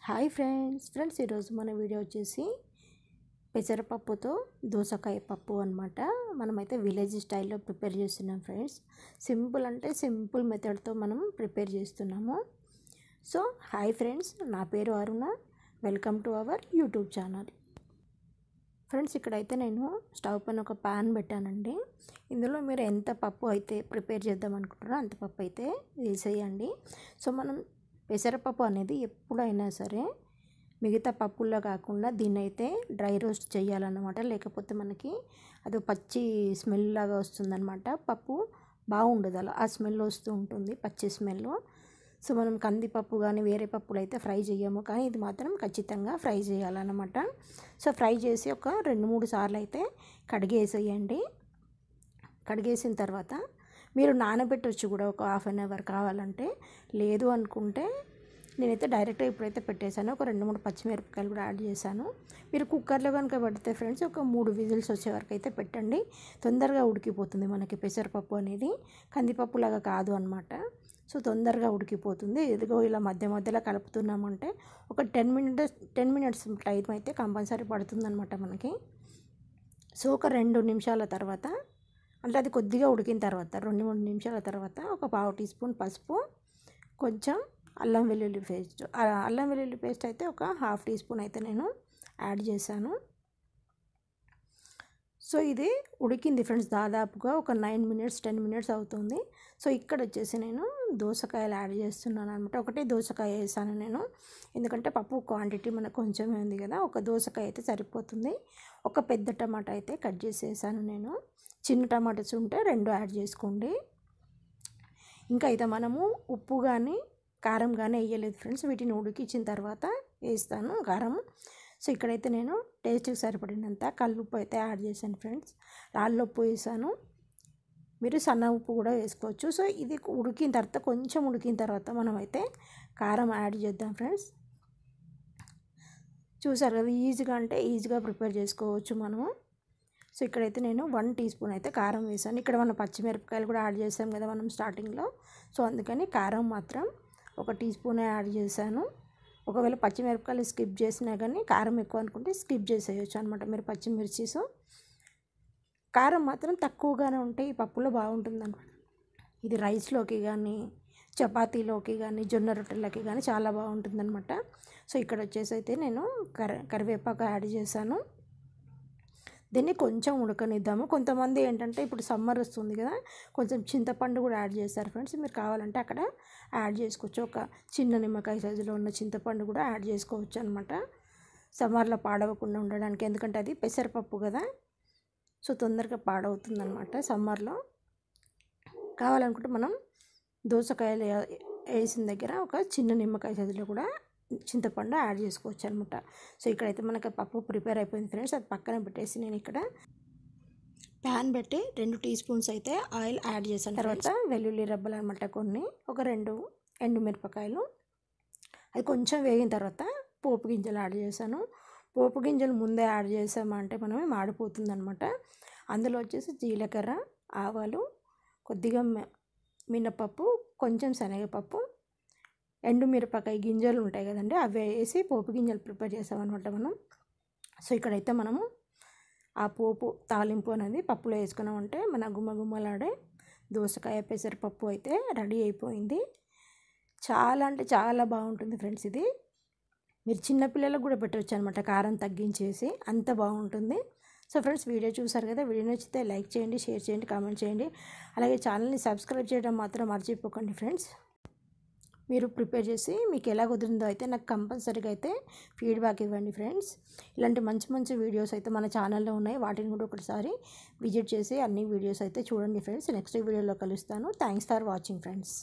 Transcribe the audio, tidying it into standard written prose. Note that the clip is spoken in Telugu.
హాయ్ ఫ్రెండ్స్ ఈరోజు మన వీడియో వచ్చేసి పెసరపప్పుతో దోసకాయ పప్పు అనమాట. మనమైతే విలేజ్ స్టైల్లో ప్రిపేర్ చేస్తున్నాం ఫ్రెండ్స్. సింపుల్ అంటే సింపుల్ మెథడ్తో మనం ప్రిపేర్ చేస్తున్నాము. సో హాయ్ ఫ్రెండ్స్, నా పేరు Aruna. Welcome to our YouTube channel. Friends, ఇక్కడైతే నేను స్టవ్ పైన ఒక ప్యాన్ పెట్టానండి. ఇందులో మీరు ఎంత పప్పు అయితే ప్రిపేర్ చేద్దాం అనుకుంటారో అంత పప్పు అయితే వేసేయండి. సో మనం పెసరపప్పు అనేది ఎప్పుడైనా సరే మిగతా పప్పుల్లో కాకుండా దీన్ని అయితే డ్రై రోస్ట్ చేయాలన్నమాట. లేకపోతే మనకి అది పచ్చి స్మెల్ లాగా వస్తుందన్నమాట. పప్పు బాగుండదు, అలా ఆ స్మెల్ వస్తూ ఉంటుంది, పచ్చి స్మెల్. సో మనం కందిపప్పు కానీ వేరే పప్పులు అయితే ఫ్రై చేయము, కానీ ఇది మాత్రం ఖచ్చితంగా ఫ్రై చేయాలన్నమాట. సో ఫ్రై చేసి ఒక 2-3 సార్లు అయితే కడిగేసేయండి. కడిగేసిన తర్వాత మీరు నానబెట్టవచ్చు కూడా, ఒక 1/2 అవర్ కావాలంటే. లేదు అనుకుంటే నేనైతే డైరెక్ట్గా ఇప్పుడైతే పెట్టేశాను. ఒక 2-3 పచ్చిమిరపకాయలు కూడా యాడ్ చేశాను. మీరు కుక్కర్లో కనుక పెడితే ఫ్రెండ్స్ ఒక 3 విజిల్స్ వచ్చే వరకు అయితే పెట్టండి. తొందరగా ఉడికిపోతుంది మనకి పెసరపప్పు అనేది. కందిపప్పులాగా కాదు అనమాట. సో తొందరగా ఉడికిపోతుంది. ఇదిగో ఇలా మధ్య మధ్యలో కలుపుతున్నామంటే ఒక 10 మినిట్స్ టైం అయితే కంపల్సరీ పడుతుందన్నమాట మనకి. సో ఒక 2 నిమిషాల తర్వాత, అంటే అది కొద్దిగా ఉడికిన తర్వాత 2-3 నిమిషాల తర్వాత ఒక 1/2 టీ స్పూన్ పసుపు, కొంచెం అల్లం వెల్లుల్లి పేస్ట్ అయితే ఒక 1/2 టీ స్పూన్ అయితే నేను యాడ్ చేశాను. సో ఇది ఉడికింది ఫ్రెండ్స్, దాదాపుగా ఒక 10 మినిట్స్ అవుతుంది. సో ఇక్కడ వచ్చేసి నేను దోసకాయలు యాడ్ చేస్తున్నాను అనమాట. ఒకటే దోసకాయ వేసాను నేను, ఎందుకంటే పప్పు క్వాంటిటీ మనకు కొంచెమే ఉంది కదా, ఒక దోసకాయ అయితే సరిపోతుంది. ఒక పెద్ద టమాటా అయితే కట్ చేసేసాను నేను. చిన్న టమాటాస్ ఉంటే 2 యాడ్ చేసుకోండి. ఇంకా అయితే మనము ఉప్పు కానీ కారం కానీ వేయలేదు ఫ్రెండ్స్, వీటిని ఉడికించిన తర్వాత వేస్తాను కారం. సో ఇక్కడైతే నేను టేస్ట్కి సరిపడినంత కల్లుప్పు అయితే యాడ్ చేశాను ఫ్రెండ్స్. రాళ్ళుప్పు వేసాను, మీరు సన్న ఉప్పు కూడా వేసుకోవచ్చు. సో ఇది ఉడికిన తర్వాత, కొంచెం ఉడికిన తర్వాత మనం అయితే కారం యాడ్ చేద్దాం ఫ్రెండ్స్. చూసారు కదా, ఈజీగా ప్రిపేర్ చేసుకోవచ్చు మనము. సో ఇక్కడైతే నేను 1 టీ స్పూన్ అయితే కారం వేసాను. ఇక్కడ మనం పచ్చిమిరపకాయలు కూడా యాడ్ చేసాం కదా మనం స్టార్టింగ్లో. సో అందుకని కారం మాత్రం 1 టీ స్పూన్ యాడ్ చేశాను. ఒకవేళ పచ్చిమిరపకాయలు స్కిప్ చేసినా కానీ కారం ఎక్కువ అనుకుంటే స్కిప్ చేసేయచ్చు అనమాట మీరు పచ్చిమిర్చి. సో కారం మాత్రం తక్కువగానే ఉంటే ఈ పప్పులో బాగుంటుంది అనమాట. ఇది రైస్లోకి కానీ, చపాతీలోకి కానీ, జొన్న రొట్టెలకి కానీ చాలా బాగుంటుంది అనమాట. సో ఇక్కడ వచ్చేసి అయితే నేను కరివేపాకు యాడ్ చేశాను. దీన్ని కొంచెం ఉడకనిద్దాము. కొంతమంది ఏంటంటే ఇప్పుడు సమ్మర్ వస్తుంది కదా, కొంచెం చింతపండు కూడా యాడ్ చేస్తారు ఫ్రెండ్స్. మీరు కావాలంటే అక్కడ యాడ్ చేసుకోవచ్చు. ఒక చిన్న నిమ్మకాయ సైజులో ఉన్న చింతపండు కూడా యాడ్ చేసుకోవచ్చు అనమాట, సమ్మర్లో పాడవకుండా ఉండడానికి. ఎందుకంటే అది పెసరపప్పు కదా, సో తొందరగా పాడవుతుంది అనమాట సమ్మర్లో. కావాలనుకుంటే మనం దోసకాయలు వేసిన దగ్గర ఒక చిన్న నిమ్మకాయ సైజులో కూడా చింతపండు యాడ్ చేసుకోవచ్చు అనమాట. సో ఇక్కడైతే మనకి పప్పు ప్రిపేర్ అయిపోయింది ఫ్రెండ్స్. అది పక్కన పెట్టేసి నేను ఇక్కడ ప్యాన్ పెట్టి 2 టీ స్పూన్స్ అయితే ఆయిల్ యాడ్ చేశాను. తర్వాత వెల్లుల్లి రబ్బలు అనమాట కొన్ని, ఒక 2 ఎండుమిరపకాయలు. అది కొంచెం వేగిన తర్వాత పోపు గింజలు యాడ్ చేశాను. పోపు గింజలు ముందే యాడ్ చేసామంటే మనమే మాడిపోతుంది అనమాట. అందులో వచ్చేసి జీలకర్ర, ఆవాలు, కొద్దిగా మినపప్పు, కొంచెం శనగపప్పు, ఎండుమిరపకాయ గింజలు ఉంటాయి కదండి, అవి వేసి పోపు గింజలు ప్రిపేర్ చేసామన్నమాట మనం. సో ఇక్కడైతే మనము ఆ పోపు తాలింపు అనేది పప్పులో వేసుకున్నామంటే మన గుమ్మగుమ్మలాడే దోసకాయ పెసరపప్పు అయితే రెడీ అయిపోయింది. చాలా అంటే చాలా బాగుంటుంది ఫ్రెండ్స్. ఇది మీరు చిన్నపిల్లలకు కూడా పెట్టవచ్చు అనమాట, కారం తగ్గించేసి, అంత బాగుంటుంది. సో ఫ్రెండ్స్, వీడియో చూసారు కదా, వీడియో నచ్చితే లైక్ చేయండి, షేర్ చేయండి, కామెంట్ చేయండి. అలాగే ఛానల్ని సబ్స్క్రైబ్ చేయడం మాత్రం మర్చిపోకండి ఫ్రెండ్స్. మీరు ప్రిపేర్ చేసి మీకు ఎలా కుదిరిందో అయితే నాకు కంపల్సరీగా అయితే ఫీడ్బ్యాక్ ఇవ్వండి ఫ్రెండ్స్. ఇలాంటి మంచి వీడియోస్ అయితే మన ఛానల్లో ఉన్నాయి, వాటిని కూడా ఒకసారి విజిట్ చేసి అన్ని వీడియోస్ అయితే చూడండి ఫ్రెండ్స్. నెక్స్ట్ వీడియోలో కలుస్తాను. Thanks for watching friends.